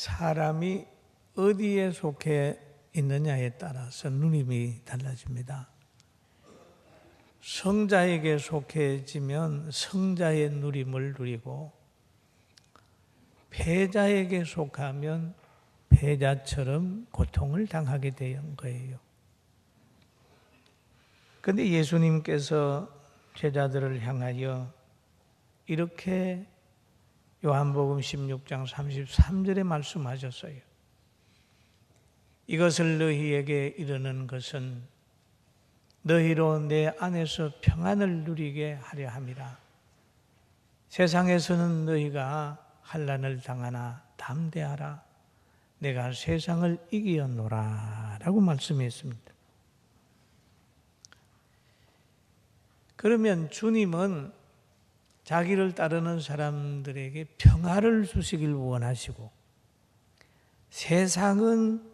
사람이 어디에 속해 있느냐에 따라서 누림이 달라집니다. 성자에게 속해지면 성자의 누림을 누리고, 패자에게 속하면 패자처럼 고통을 당하게 된 거예요. 그런데 예수님께서 제자들을 향하여 이렇게 요한복음 16장 33절에 말씀하셨어요. 이것을 너희에게 이르는 것은 너희로 내 안에서 평안을 누리게 하려 함이라. 세상에서는 너희가 환난을 당하나 담대하라. 내가 세상을 이기었노라 라고 말씀했습니다. 그러면 주님은 자기를 따르는 사람들에게 평화를 주시길 원하시고, 세상은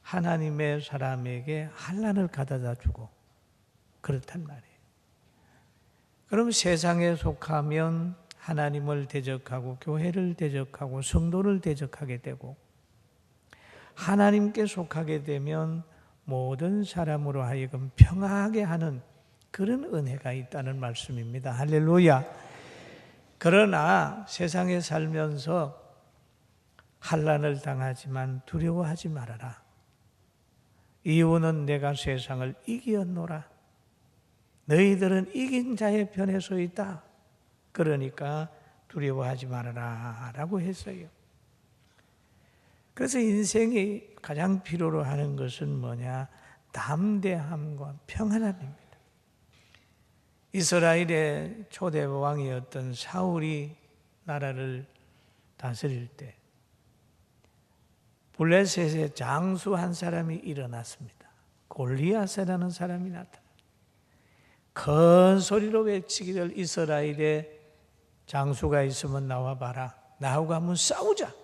하나님의 사람에게 환난을 가져다 주고 그렇단 말이에요. 그럼 세상에 속하면 하나님을 대적하고 교회를 대적하고 성도를 대적하게 되고, 하나님께 속하게 되면 모든 사람으로 하여금 평화하게 하는 그런 은혜가 있다는 말씀입니다. 할렐루야. 그러나 세상에 살면서 환난을 당하지만 두려워하지 말아라. 이유는 내가 세상을 이기었노라. 너희들은 이긴 자의 편에 서 있다. 그러니까 두려워하지 말아라 라고 했어요. 그래서 인생이 가장 필요로 하는 것은 뭐냐? 담대함과 평안함입니다. 이스라엘의 초대 왕이었던 사울이 나라를 다스릴 때 블레셋의 장수 한 사람이 일어났습니다. 골리앗이라는 사람이 나타났습니다. 큰 소리로 외치기를 이스라엘의 장수가 있으면 나와봐라. 나하고 한번 싸우자.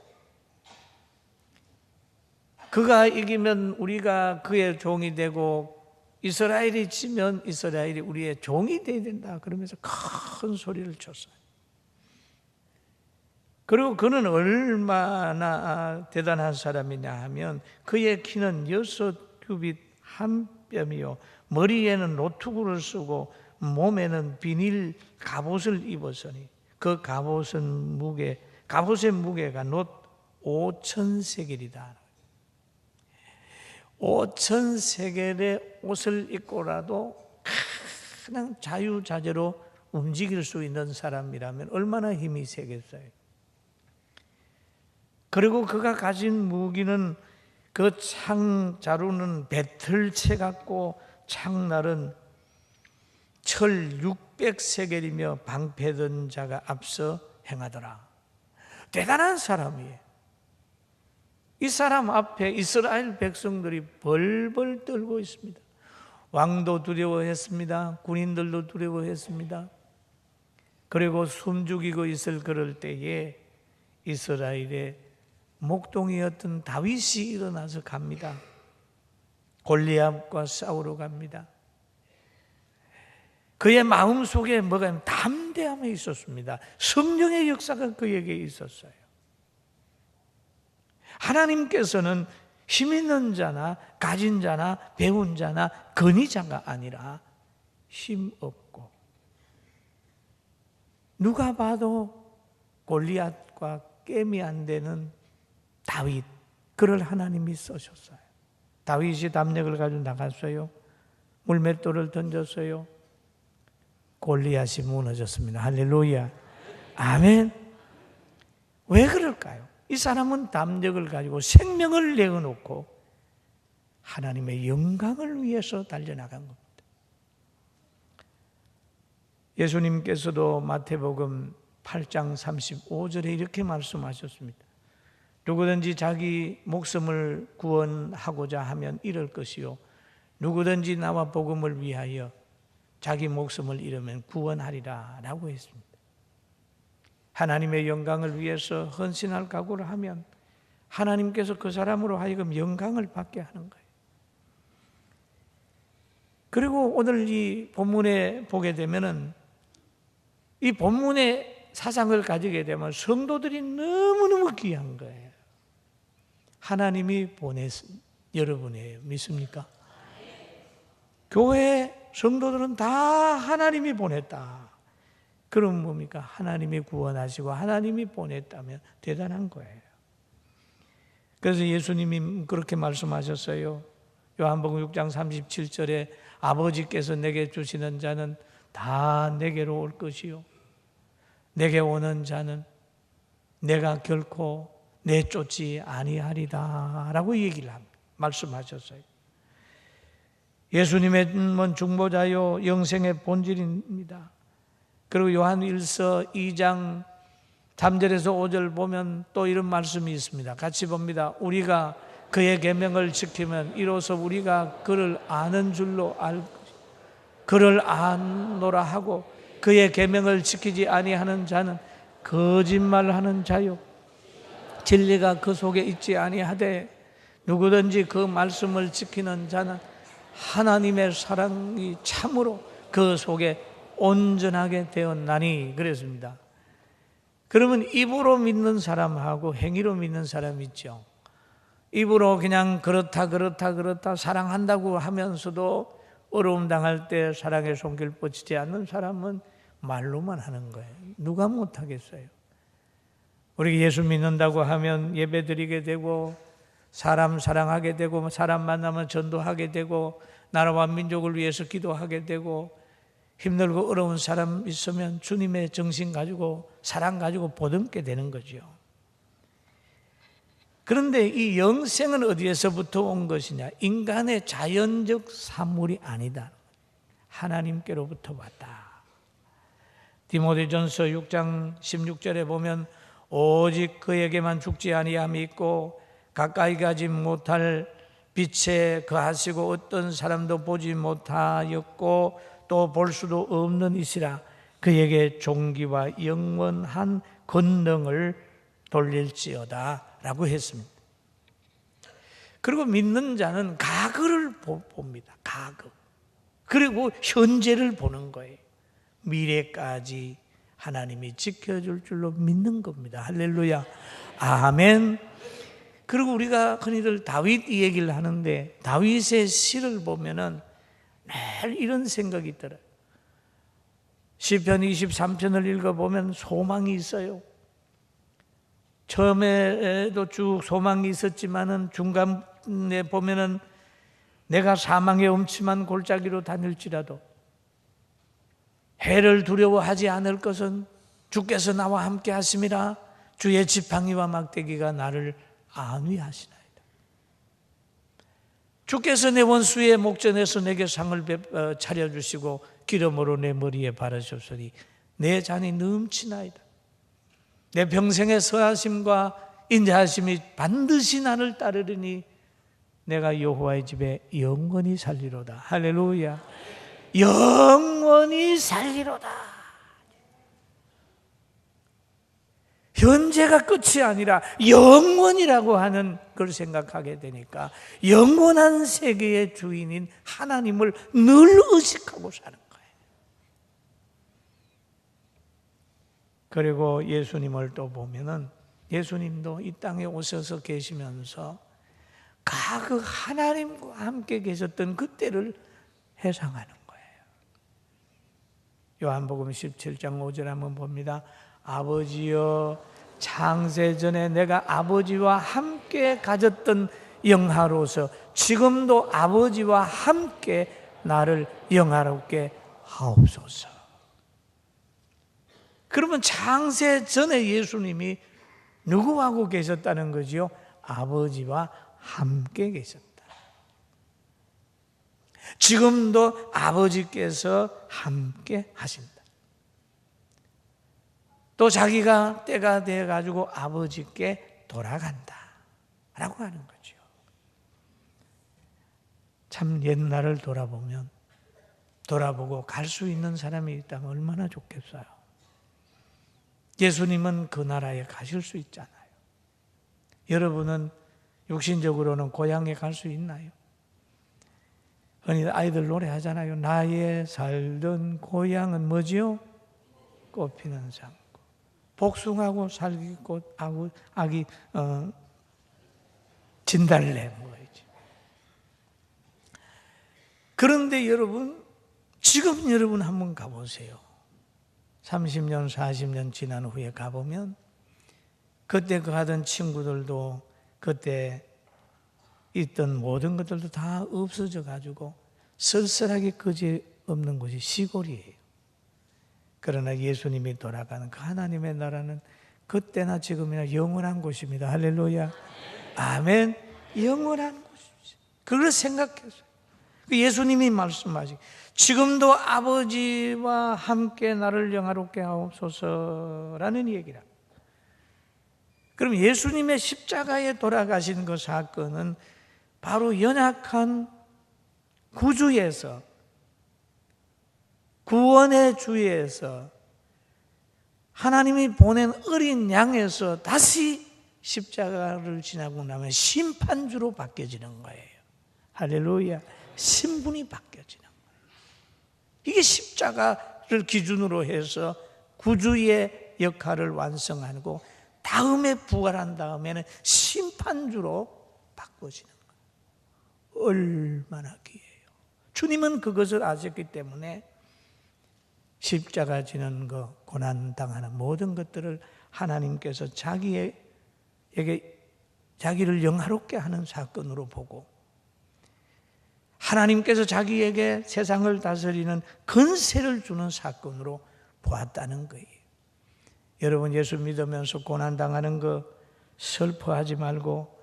그가 이기면 우리가 그의 종이 되고, 이스라엘이 지면 이스라엘이 우리의 종이 되어야 된다. 그러면서 큰 소리를 쳤어요. 그리고 그는 얼마나 대단한 사람이냐 하면, 그의 키는 6규빗 한 뼘이요, 머리에는 노투구를 쓰고 몸에는 비닐 갑옷을 입었으니 그 갑옷의 무게가 놋 5,000세겔이다. 5,000세겔의 옷을 입고라도 그냥 자유자재로 움직일 수 있는 사람이라면 얼마나 힘이 세겠어요. 그리고 그가 가진 무기는 그 창자루는 배틀채 같고 창날은 철 600세겔이며 방패든 자가 앞서 행하더라. 대단한 사람이에요. 이 사람 앞에 이스라엘 백성들이 벌벌 떨고 있습니다. 왕도 두려워했습니다. 군인들도 두려워했습니다. 그리고 숨죽이고 있을 그럴 때에 이스라엘의 목동이었던 다윗이 일어나서 갑니다. 골리앗과 싸우러 갑니다. 그의 마음속에 뭐가 있냐면 담대함이 있었습니다. 성령의 역사가 그에게 있었어요. 하나님께서는 힘 있는 자나 가진 자나 배운 자나 권위자가 아니라 힘 없고, 누가 봐도 골리앗과 깸이 안 되는 다윗, 그를 하나님이 쓰셨어요. 다윗이 담력을 가지고 나갔어요. 물맷돌을 던졌어요. 골리앗이 무너졌습니다. 할렐루야. 아멘. 왜 그럴까요? 이 사람은 담력을 가지고 생명을 내어놓고 하나님의 영광을 위해서 달려나간 겁니다. 예수님께서도 마태복음 8장 35절에 이렇게 말씀하셨습니다. 누구든지 자기 목숨을 구원하고자 하면 잃을 것이요, 누구든지 나와 복음을 위하여 자기 목숨을 잃으면 구원하리라 라고 했습니다. 하나님의 영광을 위해서 헌신할 각오를 하면 하나님께서 그 사람으로 하여금 영광을 받게 하는 거예요. 그리고 오늘 이 본문에 보게 되면은, 이 본문의 사상을 가지게 되면 성도들이 너무너무 귀한 거예요. 하나님이 보내신 여러분이에요. 믿습니까? 교회 성도들은 다 하나님이 보냈다. 그럼 뭡니까? 하나님이 구원하시고 하나님이 보냈다면 대단한 거예요. 그래서 예수님이 그렇게 말씀하셨어요. 요한복음 6장 37절에 아버지께서 내게 주시는 자는 다 내게로 올 것이요 내게 오는 자는 내가 결코 내쫓지 아니하리다 라고 얘기를 합니다. 말씀하셨어요. 예수님은 중보자요 영생의 본질입니다. 그리고 요한 1서 2장 3절에서 5절 보면 또 이런 말씀이 있습니다. 같이 봅니다. 우리가 그의 계명을 지키면 이로써 우리가 그를 아는 줄로 그를 아노라 하고 그의 계명을 지키지 아니하는 자는 거짓말하는 자요 진리가 그 속에 있지 아니하되 누구든지 그 말씀을 지키는 자는 하나님의 사랑이 참으로 그 속에 온전하게 되었나니 그랬습니다. 그러면 입으로 믿는 사람하고 행위로 믿는 사람이 있죠. 입으로 그냥 그렇다 사랑한다고 하면서도 어려움 당할 때 사랑의 손길 뻗치지 않는 사람은 말로만 하는 거예요. 누가 못하겠어요? 우리 예수 믿는다고 하면 예배 드리게 되고 사람 사랑하게 되고 사람 만나면 전도하게 되고 나라와 민족을 위해서 기도하게 되고 힘들고 어려운 사람 있으면 주님의 정신 가지고 사랑 가지고 보듬게 되는 거죠. 그런데 이 영생은 어디에서부터 온 것이냐? 인간의 자연적 산물이 아니다. 하나님께로부터 왔다. 디모데전서 6장 16절에 보면 오직 그에게만 죽지 아니함이 있고 가까이 가지 못할 빛에 거하시고 어떤 사람도 보지 못하였고 또 볼 수도 없는 이시라 그에게 존귀와 영원한 권능을 돌릴지어다 라고 했습니다. 그리고 믿는 자는 과거를 봅니다. 과거. 그리고 현재를 보는 거예요. 미래까지 하나님이 지켜줄 줄로 믿는 겁니다. 할렐루야. 아멘. 그리고 우리가 흔히들 다윗 얘기를 하는데 다윗의 시를 보면은 늘 이런 생각이 있더라고요. 시편 23편을 읽어보면 소망이 있어요. 처음에도 쭉 소망이 있었지만은 중간에 보면은 내가 사망의 음침한 골짜기로 다닐지라도 해를 두려워하지 않을 것은 주께서 나와 함께 하심이라 주의 지팡이와 막대기가 나를 안위하시나이다. 주께서 내 원수의 목전에서 내게 상을 차려주시고 기름으로 내 머리에 바르셨으니 내 잔이 넘치나이다. 내 평생의 선하심과 인자하심이 반드시 나를 따르리니 내가 여호와의 집에 영원히 살리로다. 할렐루야. 영원히 살리로다. 현재가 끝이 아니라 영원이라고 하는 걸 생각하게 되니까 영원한 세계의 주인인 하나님을 늘 의식하고 사는 거예요. 그리고 예수님을 또 보면은 예수님도 이 땅에 오셔서 계시면서 그 하나님과 함께 계셨던 그때를 회상하는 거예요. 요한복음 17장 5절 한번 봅니다. 아버지여 창세전에 내가 아버지와 함께 가졌던 영화로서 지금도 아버지와 함께 나를 영화롭게 하옵소서. 그러면 창세전에 예수님이 누구하고 계셨다는 거지요? 아버지와 함께 계셨다. 지금도 아버지께서 함께 하신다. 또 자기가 때가 돼가지고 아버지께 돌아간다 라고 하는 거죠. 참 옛날을 돌아보고 갈 수 있는 사람이 있다면 얼마나 좋겠어요. 예수님은 그 나라에 가실 수 있잖아요. 여러분은 육신적으로는 고향에 갈 수 있나요? 흔히 아이들 노래하잖아요. 나의 살던 고향은 뭐지요? 꽃피는 산 복숭아고 살기꽃 아기 진달래 먹어야지. 그런데 여러분, 지금 여러분 한번 가보세요. 30년, 40년 지난 후에 가보면 그때 가던 친구들도 그때 있던 모든 것들도 다 없어져 가지고 쓸쓸하게 거지 없는 곳이 시골이에요. 그러나 예수님이 돌아가는 그 하나님의 나라는 그때나 지금이나 영원한 곳입니다. 할렐루야. 아멘. 영원한 곳입니다. 그걸 생각해서 예수님이 말씀하시 지금도 아버지와 함께 나를 영화롭게 하옵소서라는 얘기라. 그럼 예수님의 십자가에 돌아가신 그 사건은 바로 연약한 구주에서, 구원의 주에서, 하나님이 보낸 어린 양에서 다시 십자가를 지나고 나면 심판주로 바뀌어지는 거예요. 할렐루야. 신분이 바뀌어지는 거예요. 이게 십자가를 기준으로 해서 구주의 역할을 완성하고 다음에 부활한 다음에는 심판주로 바꿔지는 거예요. 얼마나 귀해요. 주님은 그것을 아셨기 때문에 십자가 지는 것, 고난당하는 모든 것들을 하나님께서 자기를 영화롭게 하는 사건으로 보고 하나님께서 자기에게 세상을 다스리는 권세를 주는 사건으로 보았다는 거예요. 여러분, 예수 믿으면서 고난당하는 거 슬퍼하지 말고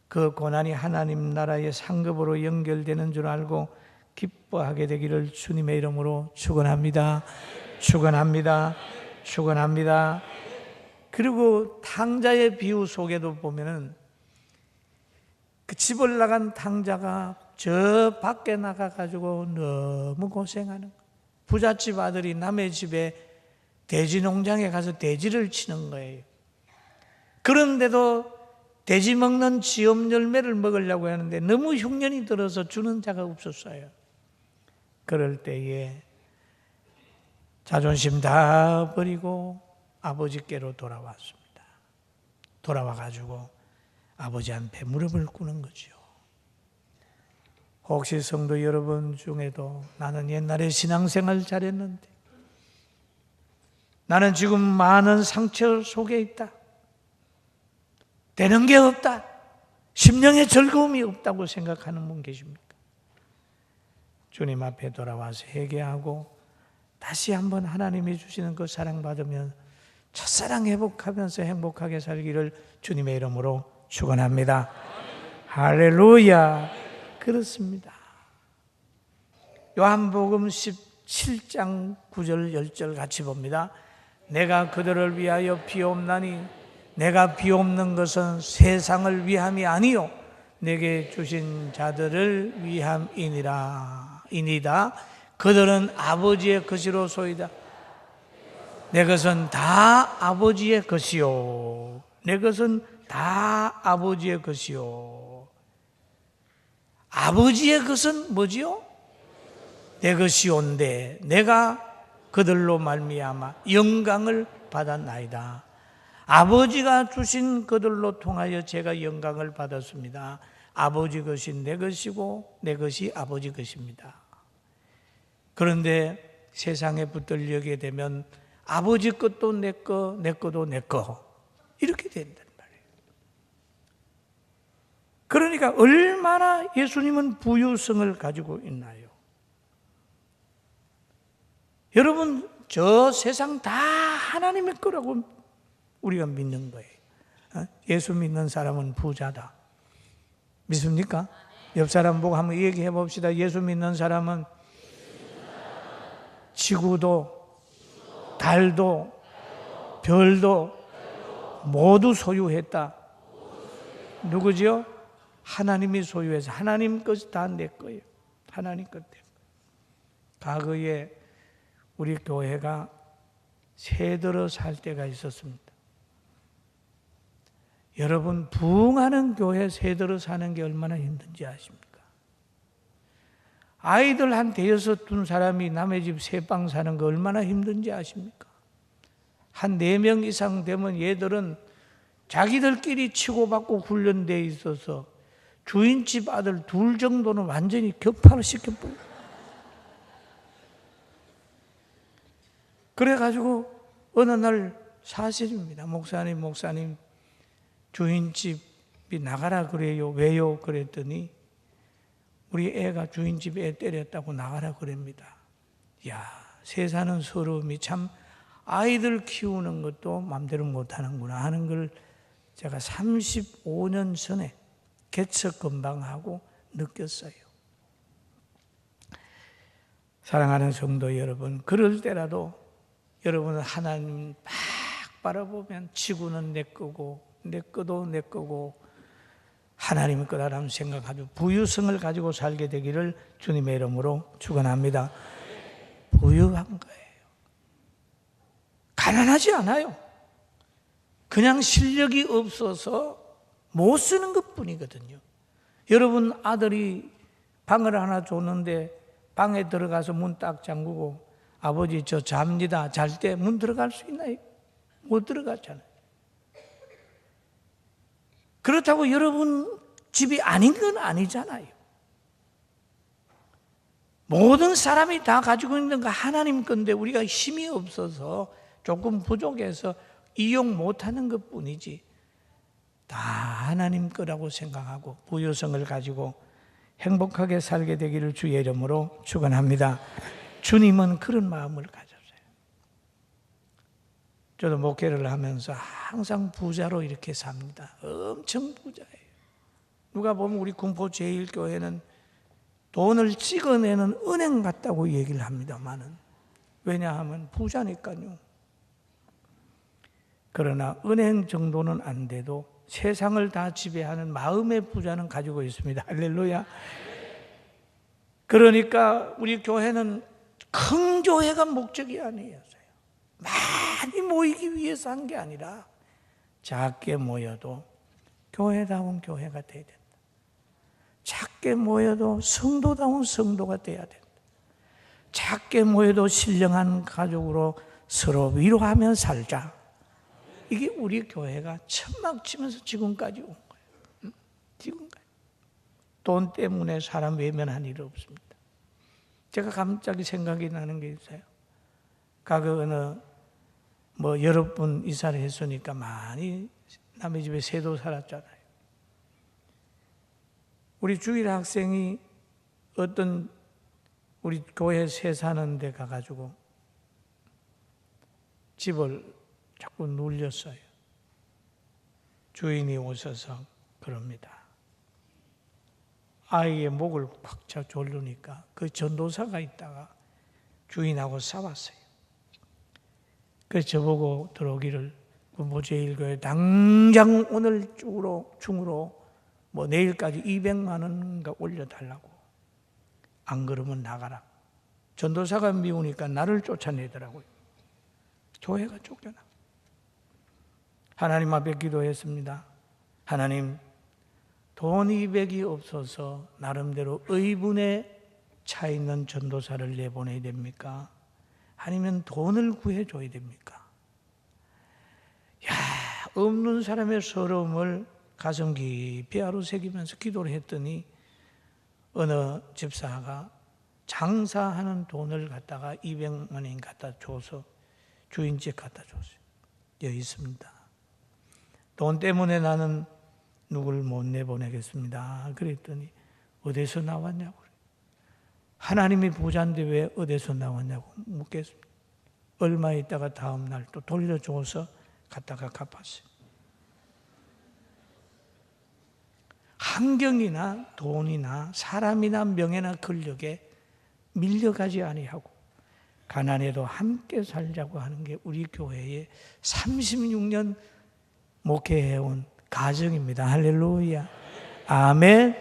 그 고난이 하나님 나라의 상급으로 연결되는 줄 알고 기뻐하게 되기를 주님의 이름으로 축원합니다. 축원합니다. 축원합니다. 그리고 탕자의 비유 속에도 보면은 그 집을 나간 탕자가 저 밖에 나가가지고 너무 고생하는 거예요. 부잣집 아들이 남의 집에 돼지 농장에 가서 돼지를 치는 거예요. 그런데도 돼지 먹는 지엄 열매를 먹으려고 하는데 너무 흉년이 들어서 주는 자가 없었어요. 그럴 때에 자존심 다 버리고 아버지께로 돌아왔습니다. 돌아와가지고 아버지한테 무릎을 꿇는 거죠. 혹시 성도 여러분 중에도 나는 옛날에 신앙생활 잘했는데 나는 지금 많은 상처 속에 있다. 되는 게 없다. 심령의 즐거움이 없다고 생각하는 분 계십니까? 주님 앞에 돌아와서 회개하고 다시 한번 하나님이 주시는 그 사랑받으면 첫사랑 회복하면서 행복하게 살기를 주님의 이름으로 축원합니다. 할렐루야. 그렇습니다. 요한복음 17장 9절 10절 같이 봅니다. 내가 그들을 위하여 비옵나니 내가 비옵는 것은 세상을 위함이 아니요 내게 주신 자들을 위함이니라. 이니다. 그들은 아버지의 것이로소이다. 내 것은 다 아버지의 것이요. 내 것은 다 아버지의 것이요. 아버지의 것은 뭐지요? 내 것이온데 내가 그들로 말미암아 영광을 받았나이다. 아버지가 주신 그들로 통하여 제가 영광을 받았습니다. 아버지 것이 내 것이고 내 것이 아버지 것입니다. 그런데 세상에 붙들려게 되면 아버지 것도 내 거, 내 것도 내 거 이렇게 된단 말이에요. 그러니까 얼마나 예수님은 부유성을 가지고 있나요? 여러분, 저 세상 다 하나님의 거라고 우리가 믿는 거예요. 예수 믿는 사람은 부자다. 믿습니까? 옆 사람 보고 한번 얘기해 봅시다. 예수 믿는 사람은 지구도 달도 별도 모두 소유했다. 누구지요? 하나님이 소유해서 하나님 것이 다 내 거예요. 하나님 것 때문에. 과거에 우리 교회가 새들어 살 때가 있었습니다. 여러분, 부흥하는 교회 새들어 사는 게 얼마나 힘든지 아십니까? 아이들 한 대여섯 둔 사람이 남의 집 새빵 사는 거 얼마나 힘든지 아십니까? 한 4명 이상 되면 얘들은 자기들끼리 치고받고 훈련되어 있어서 주인집 아들 둘 정도는 완전히 격파를 시켜버려요. 그래가지고 어느 날 사실입니다. 목사님 주인집이 나가라 그래요. 왜요? 그랬더니 우리 애가 주인집 애 때렸다고 나가라 그럽니다. 야, 세상은 서러움이 참, 아이들 키우는 것도 마음대로 못하는구나 하는 걸 제가 35년 전에 개척 건방하고 느꼈어요. 사랑하는 성도 여러분, 그럴 때라도 여러분은 하나님 막 바라보면 지구는 내 거고 내 거도 내 거고 하나님의 거다라는 생각하고 부유성을 가지고 살게 되기를 주님의 이름으로 축원합니다. 부유한 거예요. 가난하지 않아요. 그냥 실력이 없어서 못 쓰는 것뿐이거든요. 여러분 아들이 방을 하나 줬는데 방에 들어가서 문 딱 잠그고 아버지 저 잡니다. 잘 때 문 들어갈 수 있나요? 못 들어갔잖아요. 그렇다고 여러분 집이 아닌 건 아니잖아요. 모든 사람이 다 가지고 있는 거 하나님 건데 우리가 힘이 없어서 조금 부족해서 이용 못하는 것뿐이지 다 하나님 거라고 생각하고 부유성을 가지고 행복하게 살게 되기를 주의 이름으로 축원합니다. 주님은 그런 마음을 가졌어요. 저도 목회를 하면서 항상 부자로 이렇게 삽니다. 엄청 부자예요. 누가 보면 우리 군포 제1교회는 돈을 찍어내는 은행 같다고 얘기를 합니다만은 왜냐하면 부자니까요. 그러나 은행 정도는 안 돼도 세상을 다 지배하는 마음의 부자는 가지고 있습니다. 할렐루야. 그러니까 우리 교회는 큰 교회가 목적이 아니었어요. 많이 모이기 위해서 한 게 아니라 작게 모여도 교회다운 교회가 돼야 된다. 작게 모여도 성도다운 성도가 돼야 된다. 작게 모여도 신령한 가족으로 서로 위로하며 살자. 이게 우리 교회가 천막 치면서 지금까지 온 거예요. 지금까지. 돈 때문에 사람 외면한 일 없습니다. 제가 갑자기 생각이 나는 게 있어요. 가그 어느 여러 분 이사를 했으니까 많이 남의 집에 새도 살았잖아요. 우리 주일 학생이 어떤 우리 교회 새 사는 데 가가지고 집을 자꾸 눌렸어요. 주인이 오셔서 그럽니다. 아이의 목을 팍 조르니까 그 전도사가 있다가 주인하고 싸웠어요. 그래서 저보고 들어오기를 군포-제1교회 당장 오늘 중으로 내일까지 200만 원인가 올려달라고. 안 그러면 나가라. 전도사가 미우니까 나를 쫓아내더라고요. 교회가 쫓겨나. 하나님 앞에 기도했습니다. 하나님, 돈 200이 없어서 나름대로 의분에 차 있는 전도사를 내보내야 됩니까? 아니면 돈을 구해줘야 됩니까? 없는 사람의 서러움을 가슴 깊이 아로새기면서 기도를 했더니 어느 집사가 장사하는 돈을 갖다가 200만 원 갖다 줘서 주인집 갖다 줬어요. 여기 있습니다. 돈 때문에 나는 누구를 못 내보내겠습니다. 그랬더니 어디서 나왔냐고. 하나님이 부자인데 왜 어디서 나왔냐고 묻겠습니다. 얼마 있다가 다음 날 또 돌려줘서 갖다가 갚았어요. 환경이나 돈이나 사람이나 명예나 권력에 밀려가지 아니하고 가난해도 함께 살자고 하는 게 우리 교회의 36년 목회해온 가정입니다. 할렐루야. 아멘.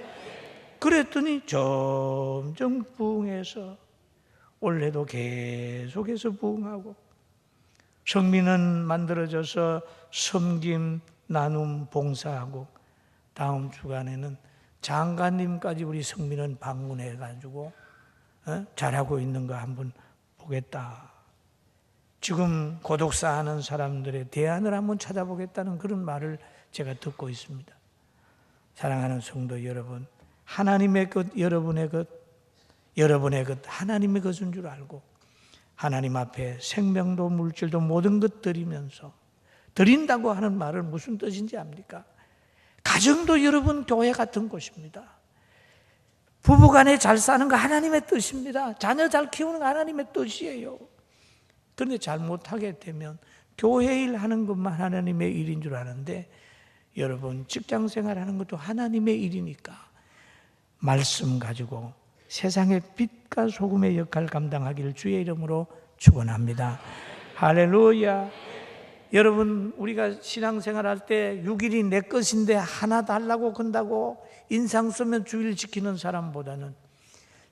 그랬더니 점점 부흥해서 올해도 계속해서 부흥하고 성민은 만들어져서 섬김, 나눔, 봉사하고 다음 주간에는 장관님까지 우리 성민은 방문해가지고 잘하고 있는 거 한번 보겠다. 지금 고독사 하는 사람들의 대안을 한번 찾아보겠다는 그런 말을 제가 듣고 있습니다. 사랑하는 성도 여러분, 하나님의 것, 여러분의 것, 여러분의 것, 하나님의 것인 줄 알고 하나님 앞에 생명도 물질도 모든 것 드리면서, 드린다고 하는 말은 무슨 뜻인지 압니까? 가정도 여러분 교회 같은 곳입니다. 부부간에 잘 사는 거 하나님의 뜻입니다. 자녀 잘 키우는 거 하나님의 뜻이에요. 그런데 잘못하게 되면 교회 일 하는 것만 하나님의 일인 줄 아는데, 여러분 직장 생활하는 것도 하나님의 일이니까 말씀 가지고 세상의 빛과 소금의 역할 감당하기를 주의 이름으로 축원합니다. 할렐루야. 여러분, 우리가 신앙생활 할 때 6일이 내 것인데 하나 달라고 건다고 인상 쓰면 주일 지키는 사람보다는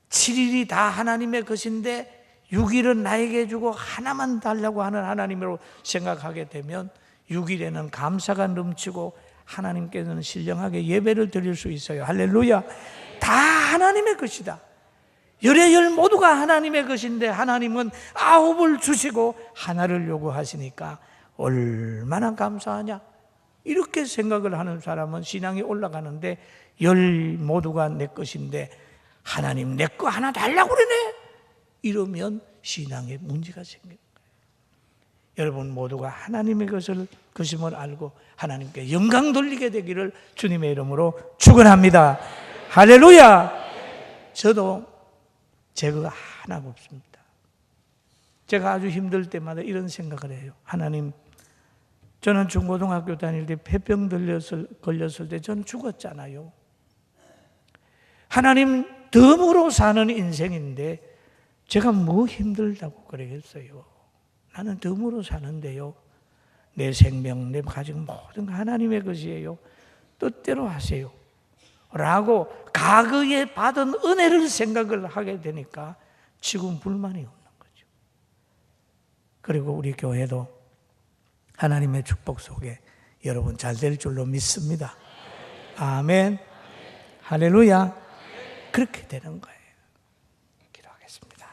7일이 다 하나님의 것인데 6일은 나에게 주고 하나만 달라고 하는 하나님으로 생각하게 되면 6일에는 감사가 넘치고 하나님께서는 신령하게 예배를 드릴 수 있어요. 할렐루야. 다 하나님의 것이다. 열의 열 모두가 하나님의 것인데 하나님은 9을 주시고 하나를 요구하시니까 얼마나 감사하냐. 이렇게 생각을 하는 사람은 신앙이 올라가는데, 열 모두가 내 것인데 하나님 내 거 하나 달라고 그러네, 이러면 신앙에 문제가 생깁니다. 여러분 모두가 하나님의 것임을 알고 하나님께 영광 돌리게 되기를 주님의 이름으로 축원합니다. 할렐루야. 저도 제거가 하나가 없습니다. 제가 아주 힘들 때마다 이런 생각을 해요. 하나님, 저는 중고등학교 다닐 때 폐병 걸렸을 때 저는 죽었잖아요. 하나님, 덤으로 사는 인생인데 제가 뭐 힘들다고 그러겠어요. 나는 덤으로 사는데요, 내 생명, 내 가정 모든 하나님의 것이에요. 뜻대로 하세요 라고 과거에 받은 은혜를 생각을 하게 되니까 지금 불만이 없는 거죠. 그리고 우리 교회도 하나님의 축복 속에 여러분 잘 될 줄로 믿습니다. 아멘. 할렐루야. 그렇게 되는 거예요. 기도하겠습니다.